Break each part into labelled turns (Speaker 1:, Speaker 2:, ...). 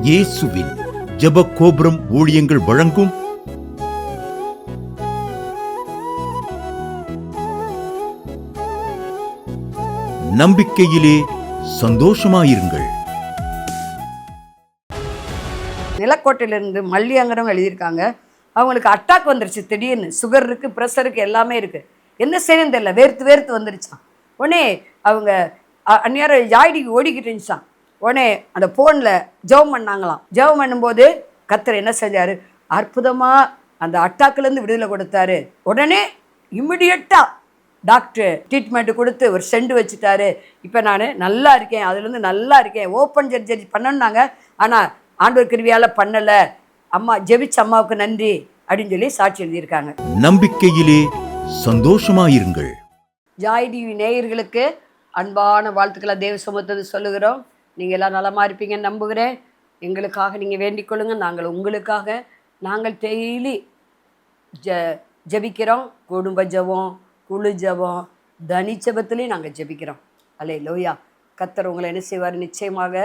Speaker 1: இயேசுவின் ஜெப கோபுரம் ஊழியங்கள் வழங்கும் நம்பிக்கையிலே சந்தோஷமாயிருங்கள்.
Speaker 2: நிலக்கோட்டையிலிருந்து மல்லியங்கரம் எழுதியிருக்காங்க. அவங்களுக்கு அட்டாக் வந்துருச்சு. திடீர்னு சுகர் இருக்குது, ப்ரெஷர் இருக்குது, எல்லாமே இருக்குது. என்ன செய்யணும்னு தெரியல, வேர்த்து வேர்த்து வந்துருச்சான். உடனே அவங்க அந்நேரம் ஜாய்டிக்கு ஓடிக்கிட்டு இருந்துச்சான். உடனே அந்த ஃபோனில் ஜெபம் பண்ணாங்களாம். ஜெபம் பண்ணும்போது கர்த்தர் என்ன செஞ்சார், அற்புதமாக அந்த அட்டாக்குலேருந்து விடுதலை கொடுத்தாரு. உடனே இம்மிடியட்டாக டாக்டர் ட்ரீட்மெண்ட்டு கொடுத்து ஒரு செண்டு வச்சுட்டாரு. இப்போ நான் நல்லா இருக்கேன், அதுலேருந்து நல்லா இருக்கேன். ஓப்பன் சர்ஜரி பண்ணணுன்னாங்க, ஆனால் ஆண்டவர் கிருபையால் பண்ணலை. அம்மா ஜெபிச்ச அம்மாவுக்கு நன்றி அப்படின்னு சொல்லி சாட்சி எழுதியிருக்காங்க.
Speaker 1: நம்பிக்கையிலே சந்தோஷமாயிருங்கள்.
Speaker 2: ஜாய் டிவி நேயர்களுக்கு அன்பான வாழ்த்துக்களை தேவ சமூகத்தை சொல்லுகிறோம். நீங்கள் எல்லாம் நலமாக இருப்பீங்கன்னு நம்புகிறேன். எங்களுக்காக நீங்கள் வேண்டிக் கொள்ளுங்கள். நாங்கள் உங்களுக்காக நாங்கள் டெய்லி ஜெபிக்கிறோம். குடும்ப ஜெபம், குழு ஜெபம், தனி ஜெபத்துலேயும் நாங்கள் ஜெபிக்கிறோம். அல்லேலூயா. கர்த்தர் உங்களை என்ன செய்வார், நிச்சயமாக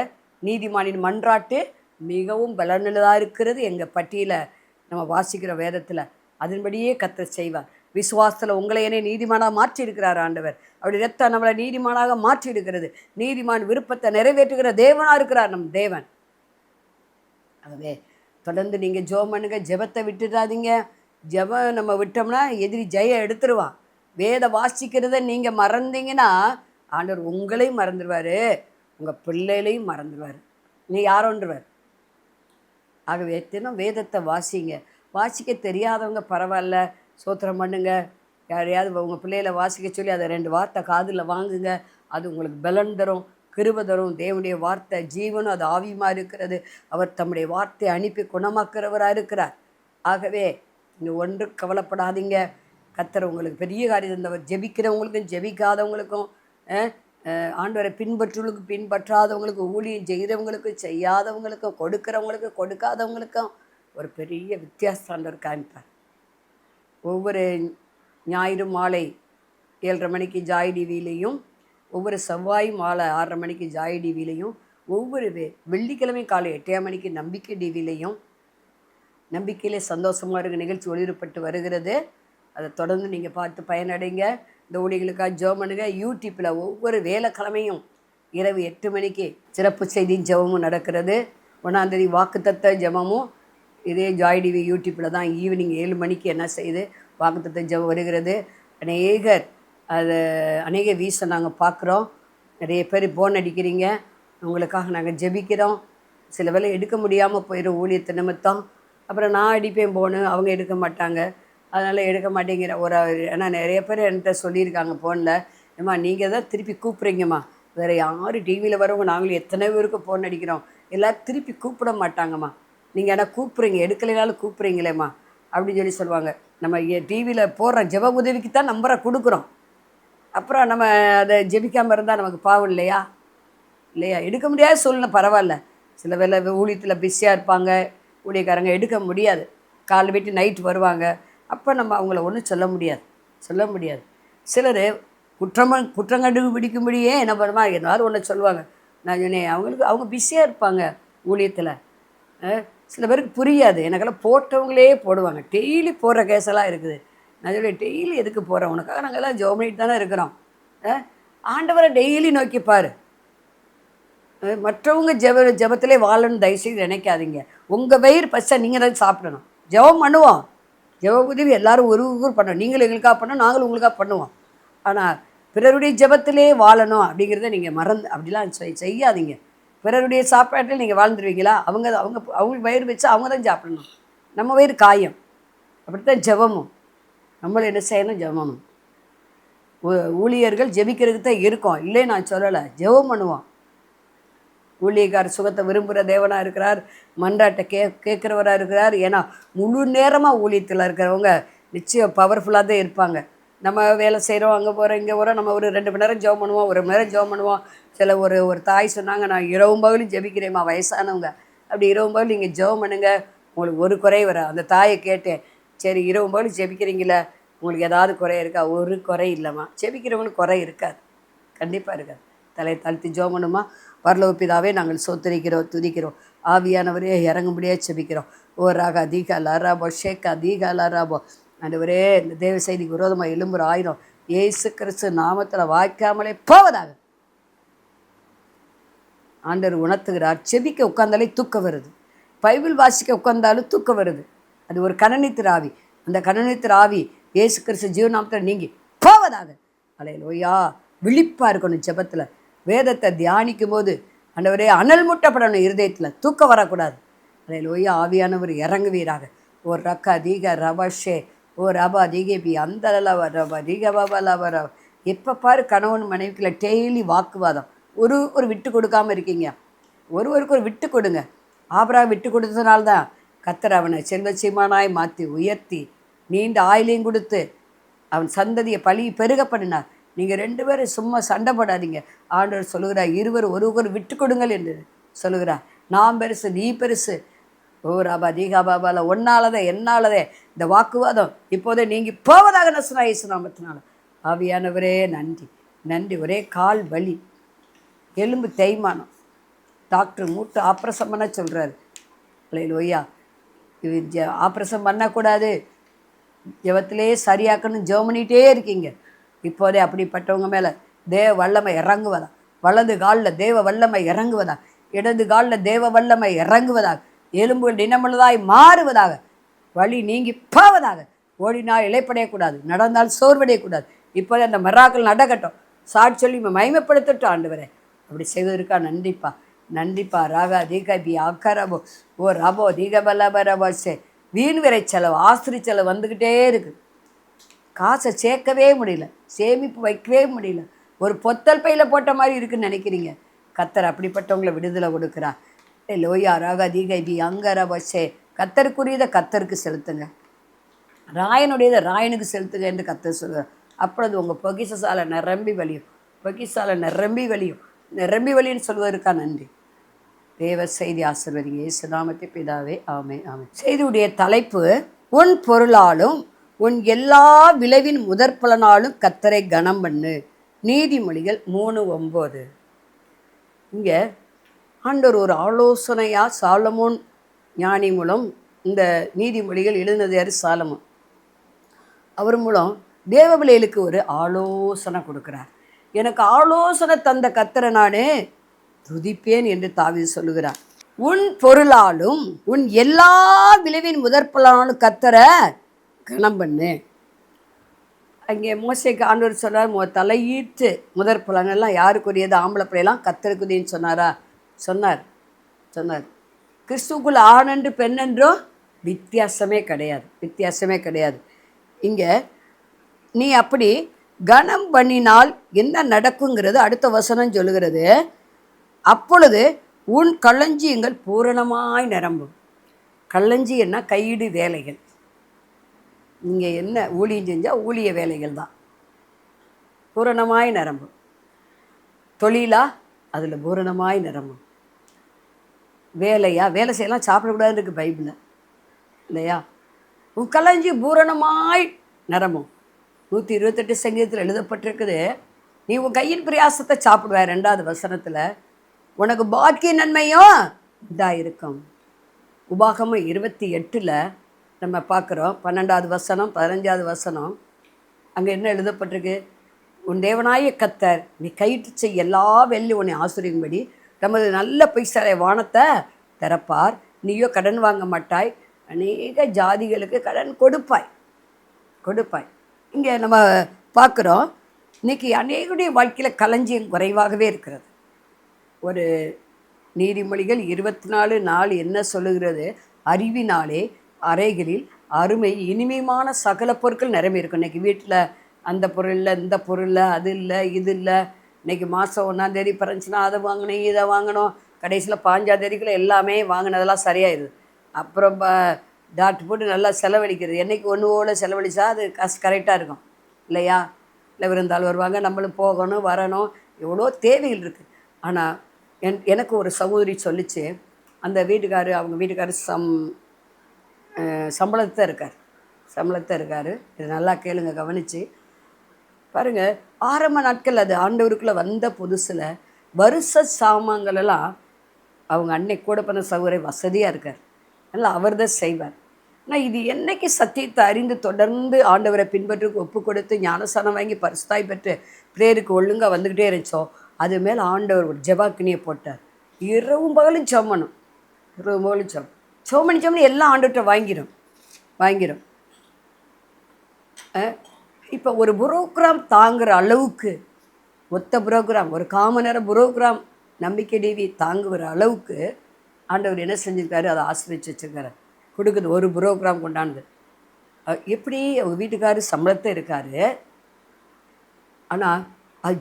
Speaker 2: நீதிமானின் மன்றாட்டு மிகவும் பலனுள்ளதாக இருக்கிறது. எங்கள் பட்டியலை நம்ம வாசிக்கிற வேதத்தில் அதன்படியே கர்த்தர் செய்வார். விசுவாசத்தில் உங்களை என்னை நீதிமானாக மாற்றி இருக்கிறார் ஆண்டவர். அப்படி ரத்தம் நம்மளை நீதிமானாக மாற்றி இருக்கிறது. நீதிமான் விருப்பத்தை நிறைவேற்றுகிற தேவனாக இருக்கிறார் நம் தேவன். ஆகவே தொடர்ந்து நீங்கள் ஜெபம் பண்ணுங்க. ஜெபத்தை விட்டுடாதீங்க. ஜெபம் நம்ம விட்டோம்னா எதிரி ஜெயம் எடுத்துருவான். வேத வாசிக்கிறத நீங்கள் மறந்தீங்கன்னா ஆண்டவர் உங்களையும் மறந்துடுவார், உங்கள் பிள்ளைகளையும் மறந்துடுவார், நீ யாரோன்றுவார். ஆகவே தினம் வேதத்தை வாசிங்க. வாசிக்க தெரியாதவங்க பரவாயில்ல, சோத்திரம் பண்ணுங்க. யாரையாவது உங்கள் பிள்ளைகளை வாசிக்க சொல்லி அதை 2 வார்த்தை காதில் வாங்குங்க. அது உங்களுக்கு பலன் தரும், கிருபை தரும். தேவனுடைய வார்த்தை ஜீவனும் அது ஆவியுமாக இருக்கிறது. அவர் தம்முடைய வார்த்தையை அனுப்பி குணமாக்குறவராக இருக்கிறார். ஆகவே நீங்கள் ஒன்று கவலைப்படாதீங்க. கர்த்தர் உங்களுக்கு பெரிய காரியம் இருந்தவர். ஜெபிக்கிறவங்களுக்கும் ஜெபிக்காதவங்களுக்கும், ஆண்டவரை பின்பற்றுவங்களுக்கும் பின்பற்றாதவங்களுக்கும், ஊழியம் செய்கிறவங்களுக்கும் செய்யாதவங்களுக்கும், கொடுக்குறவங்களுக்கும் கொடுக்காதவங்களுக்கும் ஒரு பெரிய வித்தியாசம் ஆண்டவர் காமிப்பார். ஒவ்வொரு ஞாயிறு மாலை 7:30 மணிக்கு ஜாய் டிவிலையும், ஒவ்வொரு செவ்வாய் மாலை 6:30 மணிக்கு ஜாய் டிவிலையும், ஒவ்வொரு வெள்ளிக்கிழமை காலை 8 மணிக்கு நம்பிக்கை டிவிலையும் நம்பிக்கையிலே சந்தோஷமாக இருக்க நிகழ்ச்சி ஒளிபரப்பட்டு வருகிறது. அதை தொடர்ந்து நீங்கள் பார்த்து பயனடைங்க. இந்த ஊழியர்களுக்காக ஜெபம் பண்ணுங்க. யூடியூப்பில் ஒவ்வொரு வேலைக்கிழமையும் இரவு 8 மணிக்கு சிறப்பு செய்தி ஜெபமும் நடக்கிறது. 1ஆம் தேதி வாக்குத்தத்த ஜெபமும் இதே ஜாய் டிவி யூடியூப்பில் தான் ஈவினிங் 7 மணிக்கு என்ன செய்யுது வாக்குத்தத்த ஜெபம் வருகிறது. அநேக வீசை நாங்கள் பார்க்குறோம். நிறைய பேர் போன் அடிக்கிறீங்க. உங்களுக்காக நாங்கள் ஜெபிக்கிறோம். சில வேளை எடுக்க முடியாமல் போயிடும் ஊழியத்தை நிமித்தம். அப்புறம் நான் அடிப்பேன் போன்னு, அவங்க எடுக்க மாட்டாங்க. அதனால் எடுக்க மாட்டேங்கிற ஏன்னா நிறைய பேர் என்கிட்ட சொல்லியிருக்காங்க ஃபோனில், ஏம்மா நீங்கள் தான் திருப்பி கூப்பிட்றீங்கம்மா, வேறு யார் டிவியில் வரவங்க நாங்களும் எத்தனை பேருக்கு ஃபோன் அடிக்கிறோம், எல்லோரும் திருப்பி கூப்பிட மாட்டாங்கம்மா, நீங்கள் ஆனால் கூப்பிட்றீங்க, எடுக்கலைனாலும் கூப்பிட்றீங்களேம்மா அப்படின்னு சொல்லி சொல்லுவாங்க. நம்ம டிவியில் போடுற ஜெப உதவிக்கு தான் நம்பரை கொடுக்குறோம். அப்புறம் நம்ம அதை ஜெபிக்காமல் இருந்தால் நமக்கு பாவம் இல்லையா? எடுக்க முடியாத சூழ்நிலை பரவாயில்ல. சில வேளை ஊழியத்தில் பிஸியாக இருப்பாங்க, ஊழியக்காரங்க எடுக்க முடியாது, காலை விட்டு நைட்டு வருவாங்க. அப்போ நம்ம அவங்கள ஒன்றும் சொல்ல முடியாது. சிலர் குற்றம் கண்டுபிடிக்கும்படியே என்ன பண்ணுமா, ஏதாவது ஒன்று சொல்லுவாங்க. நான் சொன்னேன், அவங்க பிஸியாக இருப்பாங்க ஊழியத்தில். சில பேருக்கு புரியாது. எனக்கெல்லாம் போட்டவங்களே போடுவாங்க. டெய்லி போடுற கேஸெல்லாம் இருக்குது. நான் சொல்லி டெய்லி எதுக்கு போகிறோம், உனக்காக நாங்கள் எல்லாம் ஜெபம் பண்ணிட்டு தானே இருக்கிறோம். ஆண்டவரை டெய்லி நோக்கிப்பார். மற்றவங்க ஜெபத்திலே வாழணும்னு தயவுசெய்து நினைக்காதீங்க. உங்கள் வயிறு பச்சை நீங்கள் தான் சாப்பிடணும். ஜெபம் பண்ணுவோம், ஜெப உதவி எல்லோரும் ஒரு பண்ணணும். நீங்களும் எங்களுக்காக பண்ணோம், நாங்களும் உங்களுக்காக பண்ணுவோம். ஆனால் பிறருடைய ஜெபத்திலே வாழணும் அப்படிங்கிறத நீங்கள் அப்படிலாம் செய்யாதீங்க. பிறருடைய சாப்பாட்டில் நீங்கள் வாழ்ந்துருவீங்களா? அவங்க வயிறு வச்சு அவங்க தான் சாப்பிடணும். நம்ம வயிறு காயம். அப்படித்தான் ஜெபமும். நம்மளும் என்ன செய்யணும், ஜெபமும். ஊழியர்கள் ஜெபிக்கிறதுக்கு தான் இருக்கோம், இல்லை நான் சொல்லலை. ஜெபம் பண்ணுவோம். ஊழியக்கார சுகத்தை விரும்புகிற தேவனாக இருக்கிறார், மன்றாட்டை கேட்குறவராக இருக்கிறார். ஏன்னா முழு நேரமாக ஊழியத்தில் இருக்கிறவங்க நிச்சயம் பவர்ஃபுல்லாக தான் இருப்பாங்க. நம்ம வேலை செய்கிறோம், அங்கே போகிறோம், இங்கே போகிறோம், நம்ம ஒரு 2 மணி நேரம் ஜெபம் பண்ணுவோம், 1 மணி நேரம் ஜெபம் பண்ணுவோம். சில ஒரு தாய் சொன்னாங்க, நான் இரவும் பகலும் ஜெபிக்கிறேம்மா, வயசானவங்க. அப்படி இரவும் பகல் நீங்கள் ஜெபம் பண்ணுங்க, உங்களுக்கு ஒரு குறை வர. அந்த தாயை கேட்டேன், சரி இரவும் பகலும் ஜெபிக்கிறீங்களே, உங்களுக்கு ஏதாவது குறை இருக்கா? ஒரு குறை இல்லைம்மா. ஜெபிக்கிறவங்களுக்கு குறை இருக்காது, கண்டிப்பாக இருக்காது. தலை தாழ்த்தி ஜெபம் பண்ணுமா? பரலோக பிதாவே, நாங்கள் சோத்தரிக்கிறோம், துதிக்கிறோம். ஆவியானவரே இறங்கும்படியே செபிக்கிறோம். ஓ ராகா தீகா லராபோ ஷேக்கா தீகா லராபோ. ஆண்டவரே, இந்த தேவ செய்திக்கு விரோதமாக எழும்புற ஆயுதம் இயேசு கிறிஸ்து நாமத்தில் வாய்க்காமலே போவதாக. ஆண்டவர் உணர்த்துகிறார். செபிக்க உட்கார்ந்தாலே தூக்கம் வருது, பைபிள் வாசிக்க உட்கார்ந்தாலும் தூக்கம் வருது. அது ஒரு கனநித்திர ஆவி. அந்த கனநித்திர ஆவி இயேசு கிறிஸ்து ஜீவநாமத்தில் நீங்கி போவதாக. அல்லேலூயா. விழிப்பாக இருக்கணும் ஜெபத்தில். வேதத்தை தியானிக்கும் போது ஆண்டவரே அனல் முட்டப்படணும் இருதயத்தில், தூக்கம் வரக்கூடாது. அல்லேலூயா. ஆவியானவர் இறங்குவீராக. ஒரு ரக்கா தீக ரபஷே ஓ ரபா தீகபி அந்த ரபா தீக பாபா லபா. எப்போ பாரு கணவன் மனைவிக்குள்ள டெய்லி வாக்குவாதம். ஒரு விட்டு கொடுக்காமல் இருக்கீங்க. ஒருவருக்கு ஒரு விட்டு கொடுங்க. ஆபிரகாம் விட்டு கொடுத்ததுனால்தான் கர்த்தர் அவனை செல்வச்சீமானாய் மாற்றி உயர்த்தி நீண்ட ஆயிலையும் கொடுத்து அவன் சந்ததியை பழி பெருக பண்ணினார். நீங்கள் 2 பேரும் சும்மா சண்டை போடாதீங்க. ஆண்டவர் சொல்லுகிறார், இருவர் ஒருவர் விட்டு கொடுங்கள் என்று சொல்லுகிறார். நான் பெருசு நீ பெருசு. ஓ ராபா தீகா பாபால ஒன்னாலதே என்னாலதே இந்த வாக்குவாதம் இப்போதே நீங்கி போவதாக நசுனா இயேசு நாமத்தினால. ஆவியானவரே நன்றி நன்றி. ஒரே கால் வலி, எலும்பு தேய்மானம். டாக்டர் மூட்டு ஆப்ரேஷன் பண்ண சொல்கிறாரு. அல்லேலூயா. இது ஆப்ரேஷன் பண்ணக்கூடாது, ஜெபத்திலே சரியாக்கணும் ஜெபம் பண்ணிகிட்டே இருக்கீங்க. இப்போதே அப்படிப்பட்டவங்க மேலே தேவ வல்லமை இறங்குவதா. வலது காலில் தேவ வல்லமை இறங்குவதா, இடது காலில் தேவ வல்லமை இறங்குவதாக. எலும்புகள் தினமுள்ளதாய் மாறுவதாக. வலி நீங்கி போவதாக. ஓடினால் இலைப்படையக்கூடாது, நடந்தால் சோர்வடையக்கூடாது. இப்போதே அந்த மராக்கள் நடக்கட்டும். சாட்சி சொல்லி மகிமைப்படுத்தட்டும் ஆண்டவரே. அப்படி செய்வதற்கா நன்றிப்பா நன்றிப்பா. ராகா தீகபி அக்கரபோ ஓ ரபோ தீகபலபரபோசே. வீண் விரை செலவு, ஆஸ்திரி செலவு வந்துக்கிட்டே இருக்குது. காசை சேர்க்கவே முடியல, சேமிப்பு வைக்கவே முடியல. ஒரு பொத்தல் பையில் போட்ட மாதிரி இருக்குன்னு நினைக்கிறீங்க. கர்த்தர் அப்படிப்பட்டவங்களை விடுதலை கொடுக்குறா. லோயா ராகா தீகபி அங்கரபோசே. கர்த்தருக்குரியதை கர்த்தருக்கு செலுத்துங்க, ராயனுடையதை ராயனுக்கு செலுத்துங்க என்று கர்த்தர் சொல்கிறார். அப்பொழுது உங்கள் பொக்கிஷசாலை நிரம்பி வலியும், பொக்கிஷசாலை நிரம்பி வலியும். நிரம்பி வலின்னு சொல்வதற்கா நன்றி. தேவ செய்தி ஆசீர்வதிங்க இயேசு நாமத்தில் பிதாவே, ஆமே ஆமே. செய்தியுடைய தலைப்பு, உன் பொருளாலும் உன் எல்லா விளைவின் முதற்பலனாலும் கர்த்தரை கனம் பண்ணு. நீதிமொழிகள் 3:9. இங்கே ஆண்டவர் ஒரு ஆலோசனையாக சாலமோன் ஞானி மூலம் இந்த நீதிமொழிகள் எழுதினது யார்? சாலமோன். அவர் மூலம் தேவபிள்ளைகளுக்கு ஒரு ஆலோசனை கொடுக்குறார். எனக்கு ஆலோசனை தந்த கர்த்தரை நான் துதிப்பேன் என்று தாவீது சொல்லுகிறார். உன் பொருளாலும் உன் எல்லா விளைவின் முதற்பலனாலும் கர்த்தரை கனம் பண்ணு. அங்கே மோசேக்கு ஆண்டவர் சொன்னார், தலையீட்டு முதற்பலனெல்லாம் யாருக்குரியது? ஆம்பளை பிள்ளையெல்லாம் கர்த்தருக்குரியன்னு சொன்னாரா? சொன்னார். கிறிஸ்துவுக்குள் ஆணென்று பெண்ணென்றோ வித்தியாசமே கிடையாது. இங்கே நீ அப்படி கனம் பண்ணினால் என்ன நடக்குங்கிறது அடுத்த வசனம் சொல்லுகிறது. அப்பொழுது உன் களஞ்சியங்கள் பூரணமாய் நிரம்பும். களஞ்சி என்ன? கையீடு வேலைகள். இங்கே என்ன ஊழியம் செஞ்சால் ஊழிய வேலைகள் தான். பூரணமாய் நிரம்பும். தொழிலா? அதில் பூரணமாய் நிரம்பும். வேலையா? வேலை செய்யலாம், சாப்பிடக்கூடாதுன்னு இருக்குது பைபிளில் இல்லையா? உன் களஞ்சி பூரணமாய் நிரம்பும். 128 சங்கீதத்தில் எழுதப்பட்டிருக்குது. நீ உன் கையின் பிரயாசத்தை சாப்பிடுவ. 2வது வசனத்தில் உனக்கு பாக்கிய நன்மையும் இதாக இருக்கும். உபாகமம் 28 நம்ம பார்க்குறோம். 12வது வசனம் 15வது வசனம். அங்கே என்ன எழுதப்பட்டிருக்கு? உன் தேவனாய கர்த்தர் நீ கையிட்டு செய்ய எல்லா வேலையும் உன்னை ஆசிரியும்படி நமது நல்ல பொய்சாலை வானத்தை திறப்பார். நீயோ கடன் வாங்க மாட்டாய், அநேக ஜாதிகளுக்கு கடன் கொடுப்பாய். இங்கே நம்ம பார்க்குறோம், இன்றைக்கி அநேகருடைய வாழ்க்கையில் களஞ்சியம் குறைவாகவே இருக்கிறது. ஒரு நீதிமொழிகள் 24:4 என்ன சொல்லுகிறது? அறிவினாலே அறைகளில் அருமை இனிமையான சகல பொருட்கள் நிரம்பி இருக்கும். இன்றைக்கி வீட்டில் அந்த பொருள் இல்லை, இந்த பொருள் இல்லை, அது இல்லை, இது இல்லை. இன்றைக்கி மாதம் 1ஆம் தேதி பிறந்துச்சுன்னா அதை வாங்கணும், இதை வாங்கணும். கடைசியில் 5ஆம் தேதிக்குள்ளே எல்லாமே வாங்கினதெல்லாம் சரியாயிடுது. அப்புறம் டாக்டர் போட்டு நல்லா செலவழிக்கிறது. என்றைக்கு ஒன்று செலவழித்தா அது காசு கரெக்டாக இருக்கும் இல்லையா? இல்லை விருந்தாள் வருவாங்க, நம்மளும் போகணும் வரணும், எவ்வளோ தேவைகள் இருக்குது. ஆனால் எனக்கு ஒரு சகோதரி சொல்லிச்சு, அந்த அவங்க வீட்டுக்காரு சம்பளத்தை இருக்கார். இது நல்லா கேளுங்க, கவனித்து பாருங்கள். ஆரம்ப நாட்கள் அது ஆண்டவருக்குள்ளே வந்த புதுசில் வருஷ சாமான்களெல்லாம் அவங்க அன்னை கூட பண்ண சகோதரி வசதியாக இருக்கார், அதனால் அவர் தான் செய்வார். ஆனால் இது என்னைக்கு சத்தியத்தை அறிந்து தொடர்ந்து ஆண்டவரை பின்பற்றுக்கு ஒப்பு கொடுத்து ஞானஸ்தானம் வாங்கி பரிசுத்தாய் பெற்று பிரேயருக்கு ஒழுங்காக வந்துக்கிட்டே இருந்துச்சோ, அது மேலே ஆண்டவர் ஒரு ஜெபாக்கினியை போட்டார். இரவும் பகலும் சம்மணும், இரவு பகலும் சோமணி எல்லாம் ஆண்டுகிட்ட வாங்கிடும். இப்போ ஒரு புரோகிராம் தாங்குகிற அளவுக்கு, ஒத்த புரோகிராம், ஒரு காம நேரம் புரோகிராம் நம்பிக்கை டிவி தாங்குகிற அளவுக்கு ஆண்டவர் என்ன செஞ்சுருக்காரு, அதை ஆசிரியச்சு வச்சுருக்காரு. கொடுக்குது ஒரு புரோகிராம் கொண்டாந்து. எப்படி அவங்க வீட்டுக்காரர் சம்பளத்தை இருக்கார், ஆனால் அது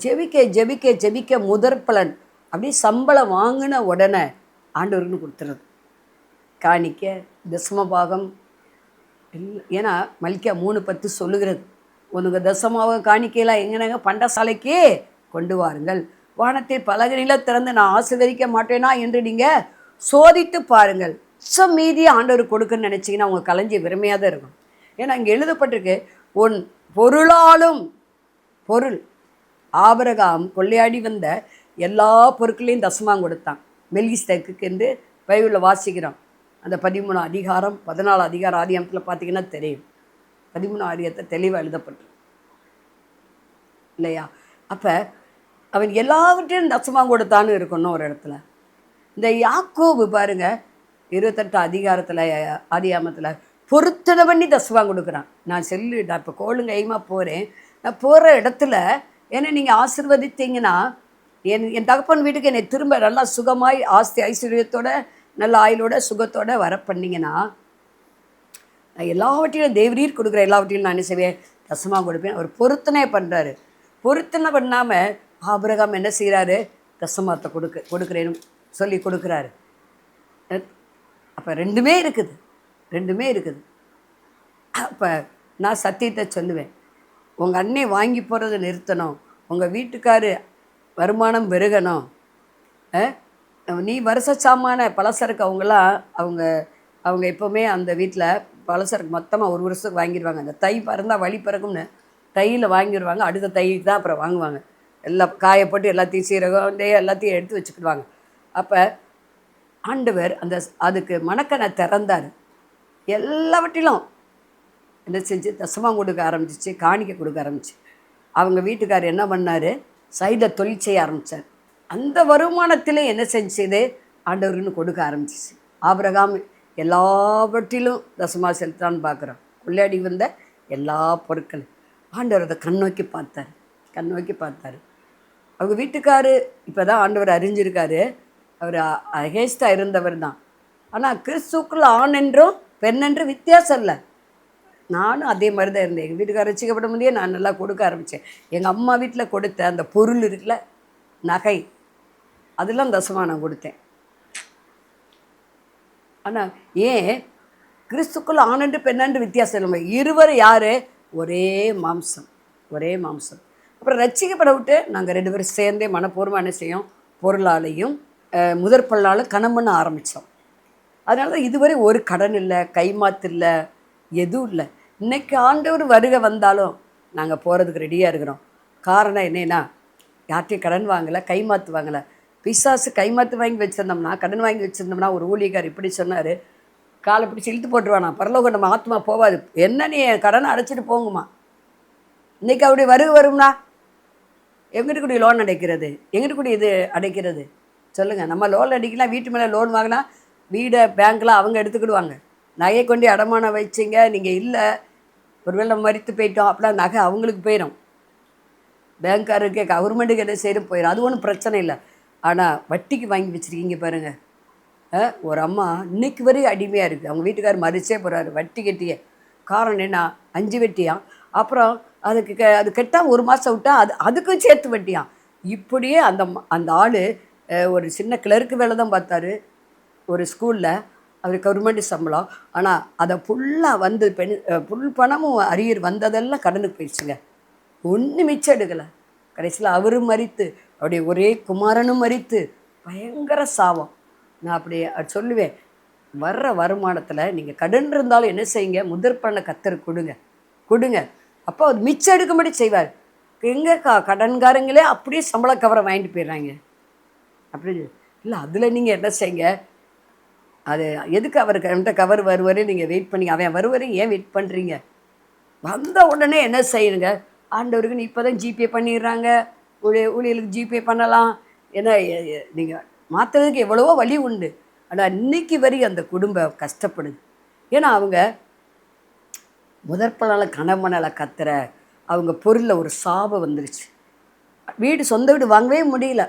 Speaker 2: ஜெபிக்க முதற் பலன் அப்படி சம்பளம் வாங்கின உடனே ஆண்டவருக்குன்னு கொடுத்துறது. காணிக்க தசம பாகம் இல்லை, ஏன்னா மல்கியா 3:10 சொல்லுகிறது, உனக்கு தசமாவை காணிக்கையெல்லாம் எங்கனங்க பண்டசாலைக்கு கொண்டு வாருங்கள், வானத்தில் பலகனில திறந்து நான் ஆசீர்வதிக்க மாட்டேனா என்று நீங்கள் சோதித்து பாருங்கள். மீதியை ஆண்டவர் கொடுக்குன்னு நினச்சிங்கன்னா அவங்க களஞ்சி வெறுமையாக தான் இருக்கும். ஏன்னா இங்கே எழுதப்பட்டிருக்கு, உன் பொருளாலும் பொருள். ஆபிரகாம் கொள்ளையாடி வந்த எல்லா பொருட்களையும் தசமாங்க கொடுத்தான் மெல்கிசேதேக்குக்கு என்று பைபிளில் வாசிக்கிறோம். அந்த 13 அதிகாரம் 14 அதிகாரம் ஆதியாகமத்தில் பார்த்தீங்கன்னா தெரியும். 13 அதிகாரத்தை தெளிவாக எழுதப்பட்டு இல்லையா? அப்போ அவன் எல்லாவற்றையும் தசமாங்க கொடுத்தான்னு இருக்கணும் ஒரு இடத்துல. இந்த யாக்கோபு பாருங்கள் 28 அதிகாரத்தில் ஆதியாகமத்தில் பொருத்தனை பண்ணி தசமாங்க கொடுக்குறான். நான் இப்போ கோளுங்க எய்மா போகிறேன், நான் போகிற இடத்துல ஏன்னா நீங்கள் ஆசீர்வதித்தீங்கன்னா என் தகப்பன் வீட்டுக்கு என்னை திரும்ப நல்லா சுகமாய் ஆஸ்தி ஐஸ்வர்யத்தோட நல்ல ஆயுளோட சுகத்தோடு வர பண்ணிங்கன்னா நான் எல்லாவற்றையும் தேவரீர் கொடுக்குற எல்லாவற்றையும் நான் என்ன செய்வேன், தசமாக கொடுப்பேன். அவர் பொருத்தனை பண்ணுறாரு. பொருத்தனை பண்ணாமல் ஆபிரகாம் என்ன செய்கிறாரு, தசமாத்தை கொடுக்குறேன்னு சொல்லி கொடுக்குறாரு. அப்போ ரெண்டுமே இருக்குது. அப்போ நான் சத்தியத்தை சொல்லுவேன், உங்கள் அண்ணே வாங்கி போகிறத நிறுத்தணும், உங்கள் வீட்டுக்காரு வருமானம் பெருகணும். நீ வருஷ சாமான பலசரக்கு அவங்க எப்போவுமே அந்த வீட்டில் பலசரக்கு மொத்தமாக ஒரு வருஷத்துக்கு வாங்கிடுவாங்க. அந்த தை பறந்தால் வழி பிறகும்னு தையில் வாங்கிடுவாங்க. அடுத்த தைக்கு தான் அப்புறம் வாங்குவாங்க. எல்லாம் காயப்பட்டு எல்லாத்தையும் சீரகம் எல்லாத்தையும் எடுத்து வச்சுக்கிடுவாங்க. அப்போ ஆண்டவர் அதுக்கு மணக்கனை திறந்தார். எல்லாவற்றிலும் என்ன செஞ்சு தசமாக கொடுக்க ஆரம்பிச்சிச்சு, காணிக்க கொடுக்க ஆரம்பிச்சு. அவங்க வீட்டுக்காரர் என்ன பண்ணார், சைடில் தொழில் செய்ய ஆரம்பித்தார். அந்த வருமானத்திலே என்ன செஞ்சது, ஆண்டவருன்னு கொடுக்க ஆரம்பிச்சிச்சு. ஆபிரகாம் எல்லாவற்றிலும் தசமாக செலுத்தான்னு பார்க்குறோம். கொள்ளையாடி வந்த எல்லா பொருட்களும் ஆண்டவர் அதை கண்ணோக்கி பார்த்தார். அவங்க வீட்டுக்காரு இப்போ தான் ஆண்டவர் அறிஞ்சிருக்காரு, அவர் அகேஸ்டாக இருந்தவர் தான். ஆனால் கிறிஸ்துக்குள்ள ஆண் என்றும் பெண் என்றும் வித்தியாசம் இல்லை. நானும் அதே மாதிரி தான் இருந்தேன். எங்கள் வீட்டுக்கார ரசிக்கப்பட முடியே நான் நல்லா கொடுக்க ஆரம்பித்தேன். எங்கள் அம்மா வீட்டில் கொடுத்த அந்த பொருள் இருக்குல்ல, நகை, அதெல்லாம் தசமாக நான் கொடுத்தேன். ஆனால் ஏன் கிறிஸ்துக்குள்ள ஆணன்று பெண்ணன்று வித்தியாசம் இல்லை. இருவர் யார், ஒரே மாம்சம். அப்புறம் ரட்சிக்கப்பட விட்டு நாங்கள் 2 பேரும் சேர்ந்தே மனப்பூர்வமாக என்ன செய்யும், பொருளாலையும் முதற்பொருளாலும் கணம் பண்ண ஆரம்பித்தோம். அதனால தான் இதுவரை ஒரு கடன் இல்லை, கைமாத்து இல்லை, எதுவும் இல்லை. இன்றைக்கி ஆண்டவர் வருகை வந்தாலும் நாங்கள் போகிறதுக்கு ரெடியாக இருக்கிறோம். காரணம் என்னென்னா, யார்கிட்டையும் கடன் வாங்கலை, கைமாத்து வாங்கலை. பிசாசு கைமாத்து வாங்கி வச்சுருந்தோம்னா, கடன் வாங்கி வச்சுருந்தோம்னா, ஒரு ஊழியக்கார் இப்படி சொன்னார், காலை பிடிச்சி இழுத்து போட்டுருவானா, பரலோகம் நம்ம ஆத்மா போகாது, என்ன நீ கடனை அடைச்சிட்டு போங்குமா. இன்றைக்கி அப்படி வரும்னா எங்கிட்ட கூடிய லோன் அடைக்கிறது, எங்கிட்ட கூடிய இது அடைக்கிறது சொல்லுங்கள். நம்ம லோன் அடிக்கலாம், வீட்டு மேலே லோன் வாங்கினா வீடை பேங்க்கில் அவங்க எடுத்துக்கிடுவாங்க. நகையை கொண்டு அடமானம் வச்சிங்க, நீங்கள் இல்லை, ஒருவேளை நம்ம மறித்து போயிட்டோம் அப்படின்னா நகை அவங்களுக்கு போயிடும், பேங்க்காருக்கு கவர்மெண்ட்டுக்கு என்ன செய்யணும் போயிடும். அது ஒன்றும் பிரச்சனை இல்லை. ஆனால் வட்டிக்கு வாங்கி வச்சுருக்கீங்க பாருங்கள். ஒரு அம்மா இன்னைக்கு வரையும் அடிமையாக இருக்குது. அவங்க வீட்டுக்காரர் மறிச்சே போகிறாரு வட்டி கட்டிய. காரணம் என்ன, 5 வட்டியாம். அப்புறம் அது கெட்டால் 1 மாதம் விட்டால் அதுக்கும் சேர்த்து வட்டியாம். இப்படியே அந்த ஆள் ஒரு சின்ன கிளர்க்கு வேலை தான் பார்த்தாரு ஒரு ஸ்கூலில். அவர் கவர்மெண்ட் சம்பளம். ஆனால் அதை ஃபுல்லாக வந்து ஃபுல் பணமும் அரியர் வந்ததெல்லாம் கடனுக்கு போயிடுச்சுங்க. ஒன்றும் மிச்சம் எடுக்கலை. கடைசியில் அவரும் மறித்து, அவருடைய ஒரே குமாரனும் மறித்து, பயங்கர சாபம். நான் அப்படி சொல்லுவேன், வர்ற வருமானத்தில் நீங்கள் கடன் இருந்தாலும் என்ன செய்யுங்க, முதற்பண்ண கத்தர் கொடுங்க. அப்போ அது மிச்சம் எடுக்கும்படி செய்வார். எங்கே கடன்காரங்களே அப்படியே சம்பள கவரை வாங்கிட்டு போயிடுறாங்க. அப்படின்னு. இல்லை அதில் நீங்கள் என்ன செய்யுங்க, அது எதுக்கு அவர் என்கிட்ட கவர் வருவார் நீங்கள் வெயிட் பண்ணி, அவன் வருவார் ஏன் வெயிட் பண்ணுறீங்க? வந்த உடனே என்ன செய்யுங்க, ஆண்டவருக்கு இப்போ தான் ஜிபே பண்ணிடுறாங்க, ஊழியர்களுக்கு ஜிபே பண்ணலாம். ஏன்னா நீங்கள் மாற்றுறதுக்கு எவ்வளவோ வழி உண்டு. ஆனால் இன்னைக்கு வரையும் அந்த குடும்பம் கஷ்டப்படுது. ஏன்னா அவங்க முதற்பலால் கணவனால் கத்துற அவங்க பொருளில் ஒரு சாபம் வந்துருச்சு. வீடு சொந்த வீடு வாங்கவே முடியல.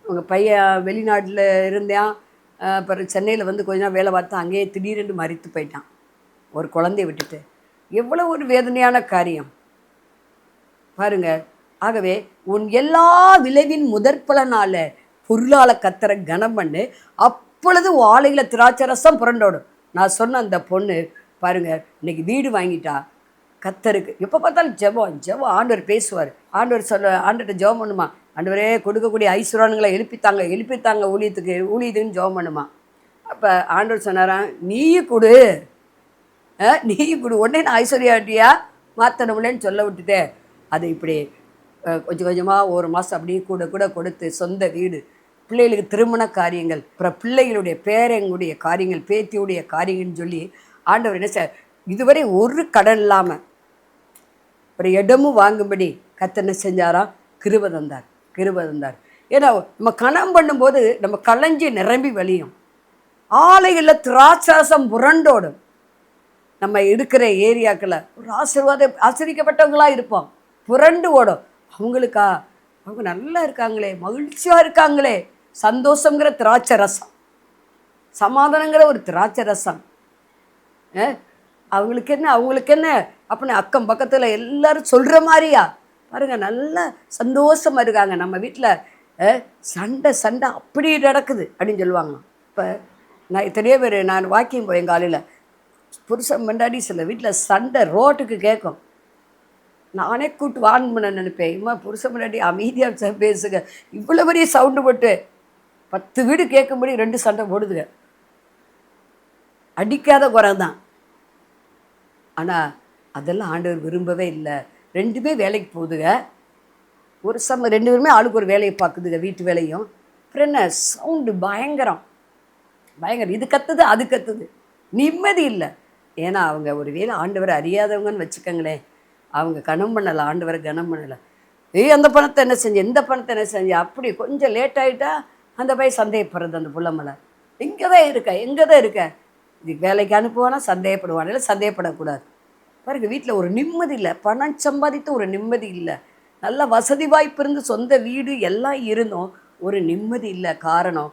Speaker 2: அவங்க பையன் வெளிநாட்டில் இருந்தான், அப்புறம் சென்னையில் வந்து கொஞ்ச நாள் வேலை பார்த்தா அங்கேயே திடீரென்று மரித்து போயிட்டான் ஒரு குழந்தைய விட்டுட்டு. எவ்வளோ ஒரு வேதனையான காரியம் பாருங்க. ஆகவே உன் எல்லா விளைவின் முதற்பலனால பொருளால் கத்துற கனம் பண்ணு, அப்பொழுது வாழையில் திராட்சை ரசம் புரண்டோடும். நான் சொன்ன அந்த பொண்ணு பாருங்க இன்னைக்கு வீடு வாங்கிட்டா. கத்தருக்கு எப்போ பார்த்தாலும் ஜெபம் ஆண்டவர் பேசுவார். ஆண்டவர்கிட்ட ஜெபம் பண்ணுமா, ஆண்டவரே கொடுக்கக்கூடிய ஐஸ்வர்யானுங்களை எழுப்பித்தாங்க ஊழியத்துக்குன்னு ஜெபம் பண்ணுமா. அப்போ ஆண்டவர் சொன்னாராம், நீயும் கொடு உடனே நான் ஐஸ்வர்யாட்டியா மாற்றணும்லன்னு சொல்ல விட்டுட்டேன். அது இப்படி கொஞ்சம் கொஞ்சமாக ஒரு மாதம் அப்படியே கூட கொடுத்து சொந்த வீடு, பிள்ளைகளுக்கு திருமண காரியங்கள், அப்புறம் பிள்ளைகளுடைய பேரங்களுடைய காரியங்கள், பேத்தியுடைய காரியங்கள்னு சொல்லி ஆண்டவர் என்ன சார் இதுவரை ஒரு கடன் இல்லாமல் ஒரு இடமும் வாங்கும்படி கர்த்தர் என்ன செஞ்சாராம், கிருபை தந்தார். ஏன்னா நம்ம கணம் பண்ணும்போது நம்ம களைஞ்சி நிரம்பி வழியும். ஆலைகளில் திராட்சரசம் புரண்டோடும். நம்ம இருக்கிற ஏரியாக்களில் ஒரு ஆசிரியப்பட்டவங்களாக இருப்போம், புரண்டு ஓடும். அவங்க நல்லா இருக்காங்களே, மகிழ்ச்சியாக இருக்காங்களே, சந்தோஷங்கிற திராட்சை ரசம், சமாதானங்கிற ஒரு திராட்சை ரசம். அவங்களுக்கு என்ன அப்படின்னு அக்கம் பக்கத்தில் எல்லாரும் சொல்கிற மாதிரியா பாருங்கள், நல்லா சந்தோஷமாக இருக்காங்க. நம்ம வீட்டில் சண்டை அப்படி நடக்குது அப்படின்னு சொல்லுவாங்க. இப்போ நான் எத்தனையோ பேர் நான் வாக்கிங் போய் காலையில் புருஷன் முன்னாடி சில வீட்டில் சண்டை ரோட்டுக்கு கேட்கும். நானே கூட்டு வான் பண்ண நினைப்பேன், இம்மா புருஷன் முன்னாடி அமைதியாக பேசுங்க, இவ்வளோ பெரிய சவுண்டு போட்டு 10 வீடு கேட்கும்படி 2 சண்டை போடுதுங்க. அடிக்காத குறை தான். ஆனால் அதெல்லாம் ஆண்டவர் விரும்பவே இல்லை. 2 வேலைக்கு போகுதுங்க. ஒரு 2 பேருமே ஆளுக்கு ஒரு வேலையை பார்க்குதுங்க, வீட்டு வேலையும். அப்புறம் என்ன சவுண்டு பயங்கரம். இது கத்துது அது கத்துது, நிம்மதி இல்லை. ஏன்னா அவங்க ஒரு வேலை ஆண்டவரை அறியாதவங்கன்னு வச்சுக்கோங்களேன். அவங்க கனம் பண்ணலை, ஆண்டவரை கனம் பண்ணலை. அந்த பணத்தை என்ன செஞ்சு, எந்த பணத்தை என்ன செஞ்சு, அப்படி கொஞ்சம் லேட் ஆகிட்டா அந்த பையன் சந்தேகப்படுறது. அந்த புள்ளமலை எங்கே தான் இருக்க இதுக்கு வேலைக்கு அனுப்புவானா சந்தேகப்படுவான். இல்லை சந்தேகப்படக்கூடாது. பாருங்க வீட்டில் ஒரு நிம்மதி இல்லை, பணம் சம்பாதித்து ஒரு நிம்மதி இல்லை. நல்ல வசதி வாய்ப்பு இருந்து சொந்த வீடு எல்லாம் இருந்தும் ஒரு நிம்மதி இல்லை. காரணம்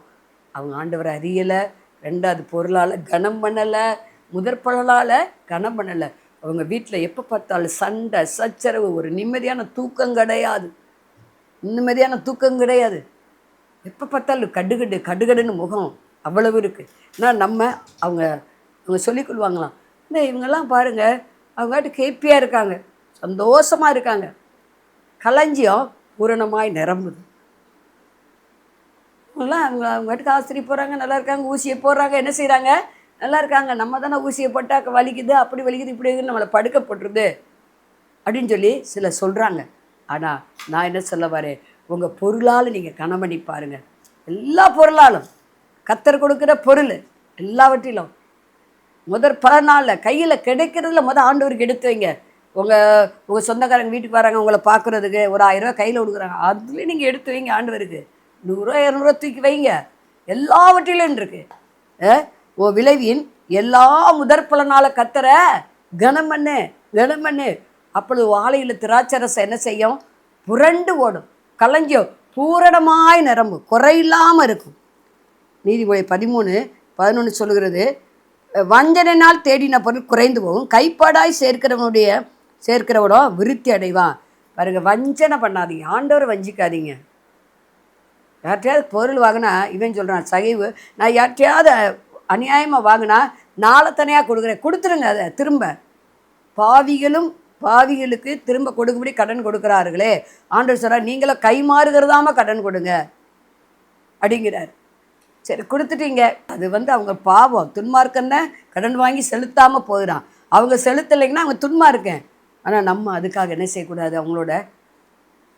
Speaker 2: அவங்க ஆண்டவரை அறியலை, 2வது பொருளால் கனம் பண்ணலை, முதற்பொருளால் கனம் பண்ணலை. அவங்க வீட்டில் எப்போ பார்த்தாலும் சண்டை சச்சரவு, ஒரு நிம்மதியான தூக்கம் கிடையாது. எப்போ பார்த்தாலும் கடுகடுன்னு முகம் அவ்வளவு இருக்குது. ஆனால் அவங்க சொல்லிக்கொள்வாங்களாம், இந்த இவங்கெல்லாம் பாருங்கள் அவங்ககிட்ட கேப்பியாக இருக்காங்க, சந்தோஷமாக இருக்காங்க, களஞ்சியம் பூரணமாய் நிரம்புது. அவங்களாம் அவங்ககிட்ட ஆஸ்திரி போகிறாங்க, நல்லா இருக்காங்க, ஊசியை போடுறாங்க, என்ன செய்கிறாங்க, நல்லா இருக்காங்க. நம்ம தானே ஊசியை போட்டால் வலிக்குது, அப்படி வலிக்குது, இப்படி நம்மளை படுக்க போட்டுருது அப்படின்னு சொல்லி சிலர் சொல்கிறாங்க. ஆனால் நான் என்ன சொல்ல வரேன், உங்கள் பொருளால் நீங்கள் கணவனி பாருங்கள். எல்லா பொருளாலும் கர்த்தர் கொடுக்குற பொருள் எல்லாவற்றிலும் பலனால கையில் கிடைக்கிறதுல ஆண்டவருக்கு எடுத்து வைங்க. உங்கள் சொந்தக்காரங்க வீட்டுக்கு வராங்க, உங்களை பார்க்குறதுக்கு ஒரு 1000 ரூபா கையில் கொடுக்குறாங்க, அதுலேயும் நீங்கள் எடுத்து வைங்க. ஆண்டவருக்கு 100 ரூபா 200 தூக்கி வைங்க. எல்லாவற்றிலும் இருக்குது. விளைவின் எல்லா முதற்பலனால கத்தர கனம் பண்ணு. அப்பொழுது வாழையில் திராட்சரசம் என்ன செய்யும், புரண்டு ஓடும், களஞ்சியம் பூரணமாய் நிரம்பும், குறையில்லாமல் இருக்கும். நீதிமொழி 13:11 சொல்லுகிறது, வஞ்சனைனால் தேடின பொருள் குறைந்து போகும், கைப்பாடாய் சேர்க்கிறவனோ விருத்தி அடைவான். பாருங்க, வஞ்சனை பண்ணாதீங்க, ஆண்டவரை வஞ்சிக்காதீங்க. யார்ட்டையாவது பொருள் வாங்கினா இவன் சொல்கிறான் சகைவு, நான் யார்ட்டையாவது அநியாயமாக வாங்கினா நாளத்தனையாக கொடுத்துருங்க. அதை திரும்ப பாவிகளுக்கு திரும்ப கொடுக்கும்படி கடன் கொடுக்குறார்களே, ஆண்டவர் சொல்கிறார், நீங்களும் கை மாறுகிறதாம கடன் கொடுங்க அப்படிங்கிறார். சரி கொடுத்துட்டீங்க, அது அவங்க பாவம், துன்மார்க்கன்னு கடன் வாங்கி செலுத்தாமல் போயிடான். அவங்க செலுத்தலைங்கன்னா அவங்க துன்மார்க்கன். ஆனால் நம்ம அதுக்காக என்ன செய்யக்கூடாது, அவங்களோட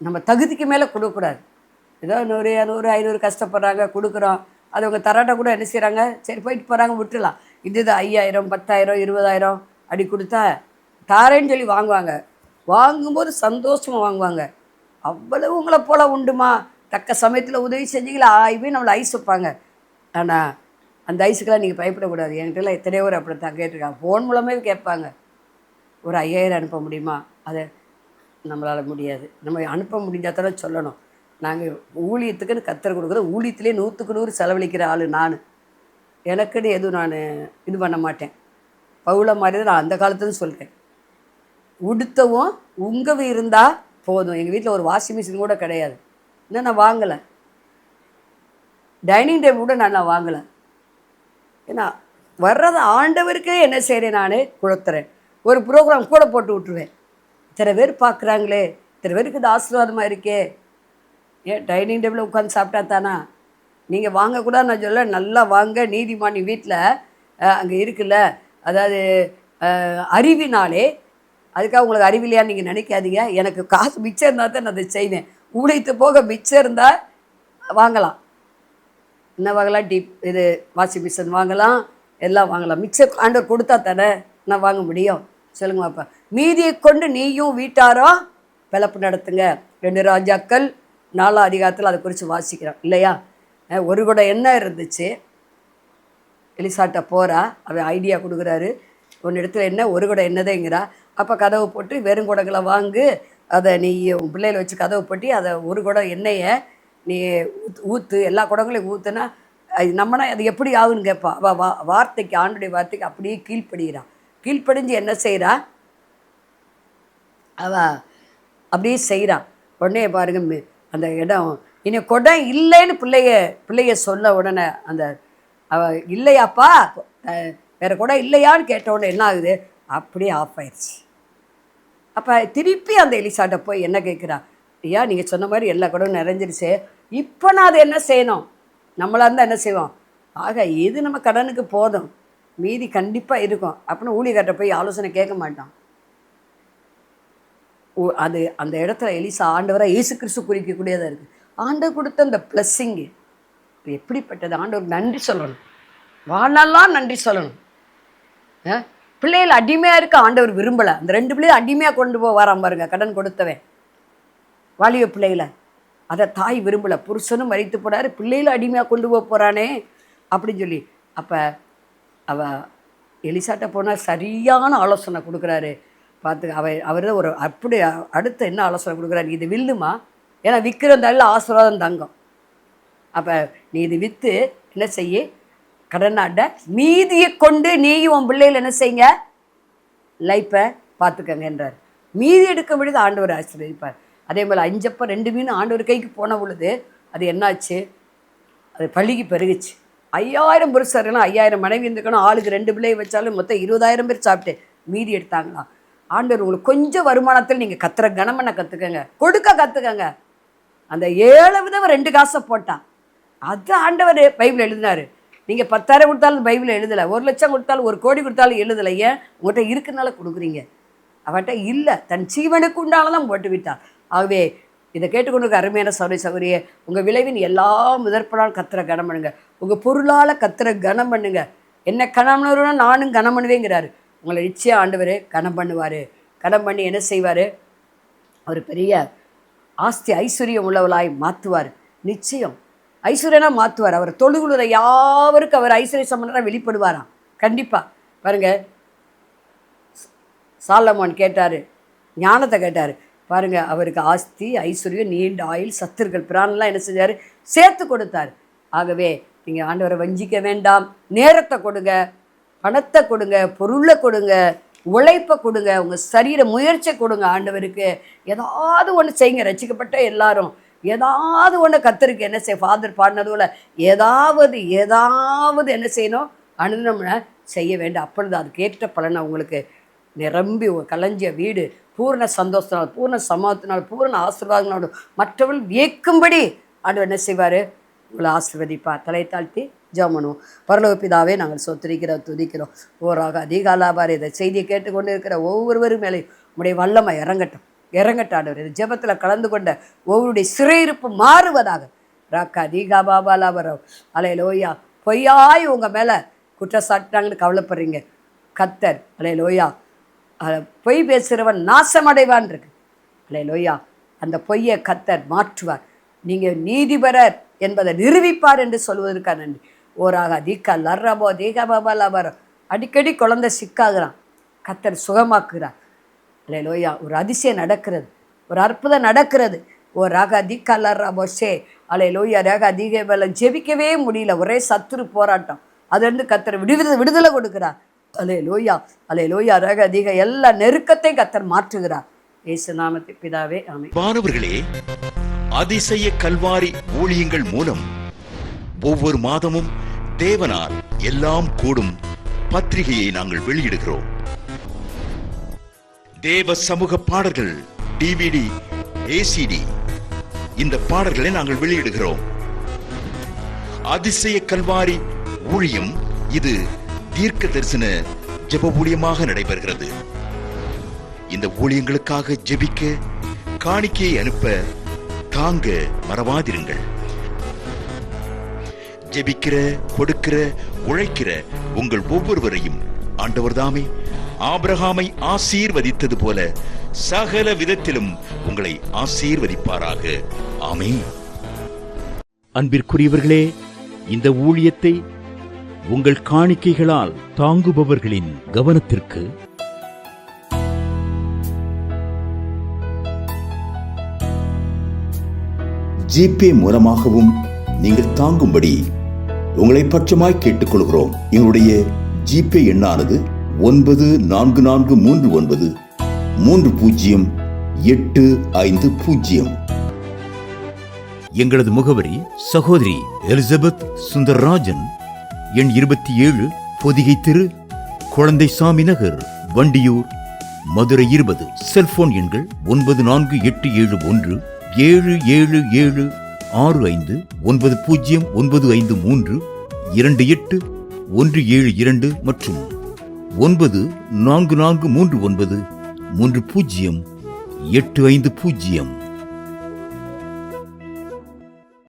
Speaker 2: நம்ம தகுதிக்கு மேலே கொடுக்கக்கூடாது. ஏதோ 100 200 500 கஷ்டப்படுறாங்க கொடுக்குறோம். அது அவங்க தராட்ட கூட என்ன செய்கிறாங்க, சரி போயிட்டு போகிறாங்க விட்டுலாம். இது 5000 10,000 20,000 அப்படி கொடுத்தா தாரேன்னு சொல்லி வாங்குவாங்க. வாங்கும்போது சந்தோஷமாக வாங்குவாங்க. அவ்வளவு உங்களை போல் உண்டுமா, தக்க சமயத்தில் உதவி செஞ்சீங்களா ஆய்வே நம்மளை ஐஸ் வைப்பாங்க. ஆனால் அந்த ஐஸுக்கெல்லாம் நீங்கள் பயப்படக்கூடாது. என்கிட்டலாம் எத்தனையோ பேர் அப்படி தான் கேட்டிருக்காங்க. ஃபோன் மூலமே கேட்பாங்க, ஒரு 5000 அனுப்ப முடியுமா? அதை நம்மளால் முடியாது. நம்ம அனுப்ப முடிஞ்சால் தானே சொல்லணும். நாங்கள் ஊழியத்துக்குன்னு கத்தர் கொடுக்குற ஊழியத்திலே 100க்கு 100 செலவழிக்கிற ஆள் நான். எனக்குன்னு எதுவும் நான் இது பண்ண மாட்டேன். பவுல மாதிரி தான் நான் அந்த காலத்துன்னு சொல்கிறேன். உடுத்தவும் உங்கள் இருந்தால் போதும். எங்கள் வீட்டில் ஒரு வாஷிங் மிஷின் கூட கிடையாது. இன்னும் நான் வாங்கலை. டைனிங் டேபிள் கூட நான் வாங்கலை. ஏன்னா வர்றது ஆண்டவருக்கே என்ன செய்கிறேன், நான் கொடுத்துறேன். ஒரு ப்ரோக்ராம் கூட போட்டு விட்ருவேன். இத்தனை பேர் பார்க்குறாங்களே, இத்தனை பேருக்கு இது ஆசீர்வாதமாக இருக்கே. ஏன் டைனிங் டேபிளில் உட்காந்து சாப்பிட்டா தானா? நீங்கள் வாங்கக்கூடாது நான் சொல்ல, நல்லா வாங்க. நீதிமானி வீட்டில் அங்கே இருக்குல்ல, அதாவது அறிவினாலே, அதுக்காக உங்களுக்கு அறிவில்லையான்னு நீங்கள் நினைக்காதீங்க. எனக்கு காசு மிச்சம் இருந்தால் தான் நான் அதை செய்வேன். ஊழியத்து போக மிச்சம் இருந்தால் வாங்கலாம். என்ன வாங்கலாம்? இது வாஷிங் மிஷின் வாங்கலாம், எல்லாம் வாங்கலாம். மிச்சம் ஆண்டவர் கொடுத்தா தானே நான் வாங்க முடியும். சொல்லுங்க அப்போ. மீதியை கொண்டு நீயும் வீட்டாரும் பிளப்பு நடத்துங்க. 2 ராஜாக்கள் 4ஆம் அதிகாரத்தில் அதை குறித்து வாசிக்கிறோம் இல்லையா? ஒரு கூட எண்ணெய் இருந்துச்சு. எலிசாட்ட போகிறா, அவன் ஐடியா கொடுக்குறாரு. ஒன்று இடத்துல என்ன ஒரு கூட எண்ணெய்ங்கிறா. அப்போ கதவு போட்டு வெறும் குடங்களை வாங்கு, அதை நீ உன் பிள்ளைகளை வச்சு கதவு போட்டி அதை ஒரு குடம் எண்ணெயை நீ ஊற்று, எல்லா குடங்களையும் ஊற்றுனா நம்மனா அது எப்படி ஆகுன்னு கேட்பா. அவள் வார்த்தைக்கு, ஆண்டுடைய வார்த்தைக்கு அப்படியே கீழ்ப்படுகிறான். கீழ்ப்படிஞ்சு என்ன செய்கிறா, அவள் அப்படியே செய்கிறான். உடனே பாருங்க, அந்த இடம் இனி குடம் இல்லைன்னு பிள்ளைய சொல்ல உடனே அந்த அவ இல்லையாப்பா வேறு குடம் இல்லையான்னு கேட்ட உடனே என்ன ஆகுது, அப்படியே ஆஃப் ஆயிடுச்சு. அப்போ திருப்பி அந்த எலிசாட்ட போய் என்ன கேட்குறா, ஐயா நீங்கள் சொன்ன மாதிரி எல்லா குடமும் நிறைஞ்சிருச்சு, இப்போ நான் அதை என்ன செய்யணும்? நம்மளாக இருந்தால் என்ன செய்வோம்? ஆக இது நம்ம கடனுக்கு போதும், மீதி கண்டிப்பாக இருக்கும் அப்படின்னு ஊழியர்கிட்ட போய் ஆலோசனை கேட்க மாட்டான். அது அந்த இடத்துல எலிசா ஆண்டவராக இயேசு கிறிஸ்து குறிக்கக்கூடியதாக இருக்குது. ஆண்டவர் கொடுத்த அந்த பிளஸ்ஸிங்கு எப்படிப்பட்டது! ஆண்டவருக்கு நன்றி சொல்லணும், வாழ்நாளெல்லாம் நன்றி சொல்லணும். பிள்ளைகள் அடிமையாக இருக்க ஆண்டவர் விரும்பலை. அந்த 2 பிள்ளைகள் அடிமையாக கொண்டு வரான் பாருங்க, கடன் கொடுத்தவன் வாலிப பிள்ளைகளை. அதை தாய் விரும்பலை. புருஷனும் மறித்து போனார், பிள்ளைகளும் அடிமையாக கொண்டு போகிறானே அப்படின்னு சொல்லி. அப்போ எலிசாட்ட போனால் சரியான ஆலோசனை கொடுக்குறாரு. பார்த்து அவர் ஒரு அப்படி அடுத்து என்ன ஆலோசனை கொடுக்குறாரு, இது வில்லுமா, ஏன்னா விற்கிறந்தால ஆசீர்வாதம் தங்கம். அப்போ நீ இது விற்று என்ன செய்ய, கடனாட்ட மீதியை கொண்டு நீயும் உன் பிள்ளைகள் என்ன செய்யுங்க, லைஃப்பை பார்த்துக்கங்கன்றார். மீதி எடுக்க முடியாது ஆண்டவர் ஆசீர்வதிப்பார். அதே போல் 5 அப்பம் 2 மீன் ஆண்டவர் கைக்கு போன பொழுது அது என்னாச்சு, அது பள்ளிக்கு பெருகுச்சு. 5000 புருஷர்னா 5000 மனைவி இருந்துக்கணும், ஆளுக்கு 2 பிள்ளையை வச்சாலும் மொத்தம் 20,000 பேர் சாப்பிட்டு மீதி எடுத்தாங்களாம். ஆண்டவர் உங்களுக்கு கொஞ்சம் வருமானத்தில் நீங்கள் கத்துற கனமனை கற்றுக்கங்க, கொடுக்க கற்றுக்கங்க. அந்த 7 விதவை 2 காசை போட்டான். அது ஆண்டவர் பைபிள் எழுதினார். நீங்கள் 10,000 கொடுத்தாலும் பைபிள் எழுதலை, 1 லட்சம் கொடுத்தாலும் 1 கோடி கொடுத்தாலும் எழுதலை. ஏன்? உங்கள்கிட்ட இருக்கிறனால கொடுக்குறீங்க. அவன்கிட்ட இல்லை, தன் ஜீவனுக்கு உண்டானதான் போட்டு விட்டான். ஆகவே இதை கேட்டுக்கொண்டு அருமையான சகோதரி சகோதரியே, உங்கள் விளைவின் எல்லா முதற்படால் கத்துற கனம் பண்ணுங்க, உங்கள் பொருளால் கத்துற கனம் பண்ணுங்க. என்ன கனம் பண்ணுறோன்னா நானும் கனம் பண்ணுவேங்கிறாரு. உங்களை நிச்சயம் ஆண்டவர் கனம் பண்ணுவார். கனம் பண்ணி என்ன செய்வார், அவர் பெரிய ஆஸ்தி ஐஸ்வர்யம் உள்ளவளாய் மாற்றுவார். நிச்சயம் ஐஸ்வர்யனா மாற்றுவார். அவர் தொழுகுளுற யாவருக்கும் அவர் ஐஸ்வர்ய சம்பந்தம் வெளிப்படுவாராம். கண்டிப்பாக பாருங்கள், சாலமோன் கேட்டார், ஞானத்தை கேட்டார் பாருங்கள், அவருக்கு ஆஸ்தி ஐஸ்வர்யம் நீண்ட ஆயுள் சத்துருக்கள் பிராணெலாம் என்ன செஞ்சார், சேர்த்து கொடுத்தார். ஆகவே நீங்கள் ஆண்டவரை வஞ்சிக்க வேண்டாம். நேரத்தை கொடுங்க, பணத்தை கொடுங்க, பொருளை கொடுங்க, உழைப்பை கொடுங்க, உங்கள் சரீர முயற்சியை கொடுங்க. ஆண்டவருக்கு ஏதாவது ஒன்று செய்யுங்க. ரசிக்கப்பட்ட எல்லாரும் ஏதாவது ஒன்று கத்தருக்கு என்ன செய்ய, ஃபாதர் பாடினது போல் ஏதாவது என்ன செய்யணும், அனுதினம்னா செய்ய வேண்டும். அப்பொழுது அதுக்கேற்ற பலனை உங்களுக்கு நிரம்பி கலைஞ்சிய வீடு பூர்ண சந்தோஷத்தினால், பூர்ண சமாதத்தினால், பூர்ண ஆசீர்வாதங்களோடு மற்றவர்கள் வியக்கும்படி ஆண்டவர் என்ன செய்வார், உங்களை ஆசீர்வதிப்பார். தலை தாழ்த்தி ஜெபம் பண்ணுவோம். பரலோக பிதாவே, நாங்கள் சொத்திரிக்கிறோம், துதிக்கிறோம். ஓராக அதிகாலாபார் இதை செய்தியை கேட்டுக்கொண்டு இருக்கிற ஒவ்வொருவரும் மேலே உடைய வல்லமை இறங்கட்டும். இறங்கட்டாண்டவர். இந்த ஜெபத்தில் கலந்து கொண்ட ஒவ்வொருடைய சிறையிருப்பு மாறுவதாக. ராக்கா தீகா பாபாலா வரோம். அல்லேலூயா. பொய்யாய் உங்கள் மேலே குற்றச்சாட்டாங்கன்னு கவலைப்படுறீங்க. கர்த்தர் அல்லேலூயா பொய் பேசுகிறவன் நாசமடைவான் இருக்கு. அல்லேலூயா. அந்த பொய்யை கர்த்தர் மாற்றுவார். நீங்கள் நீதிபரர் என்பதை நிரூபிப்பார் என்று சொல்வதற்காக நன்றி. ஓராக தீக்கா லர்ரபோ தீகா பாபாலா வரோம். அடிக்கடி குழந்தை சிக்காகிறான், கர்த்தர் சுகமாக்குறார். அல்லேலூயா. ஒரு அதிசயம் நடக்கிறது, ஒரு அற்புதம் நடக்கிறது. ஓ ராகா தீக்கா லர்ரபோஷே அல்லேலூயா. ராகா தீகை மேலே ஜெபிக்கவே முடியல, ஒரே சத்துரு போராட்டம். அதுலேருந்து கர்த்தர் விடுதலை கொடுக்குறார். அல்லேலூயா. அல்லேலூயா. ராகா தீகை எல்லா நெருக்கத்தையும் கர்த்தர் மாற்றுகிறார். இயேசு நாமத்தில் பிதாவே ஆமென்.
Speaker 1: மாணவர்களே, அதிசய கல்வாரி ஊழியங்கள் மூலம் ஒவ்வொரு மாதமும் தேவனால் எல்லாம் கூடும் பத்திரிகையை நாங்கள் வெளியிடுகிறோம். தேவ சமூக பாடல்கள் DVD, ACD இந்த பாடல்களை நாங்கள் வெளியிடுகிறோம். அதிசய கல்வாரி ஊழியம் இது தீர்க்க தரிசன ஜெப ஊழியமாக நடைபெறுகிறது. இந்த ஊழியங்களுக்காக ஜெபிக்க, காணிக்கையை அனுப்ப தாங்க மறவாதிருங்கள். ஜெபிக்கிற, கொடுக்கிற, உழைக்கிற உங்கள் ஒவ்வொருவரையும் ஆண்டவர் தாமே ஆபிரகாமை ஆசீர்வதித்தது போல சகல விதத்திலும் உங்களை ஆசீர்வதிப்பாராக. ஆமென். அன்பிற்குரியவர்களே, இந்த ஊழியத்தை உங்கள் காணிக்கைகளால் தாங்குபவர்களின் கவனத்திற்கு
Speaker 3: ஜிபே மூலமாகவும் நீங்கள் தாங்கும்படி உங்களை பட்சமாய் கேட்டுக்கொள்கிறோம். எங்களுடைய ஜிபே எண்ணானது 9439308550.
Speaker 1: எங்களது முகவரி சகோதரி எலிசபெத் சுந்தர்ராஜன், எண் 27, பொதிகை தெரு, குழந்தைசாமி நகர், வண்டியூர், மதுரை 20. செல்போன் எண்கள் 9487177765, 9095328172 மற்றும் 9443930850.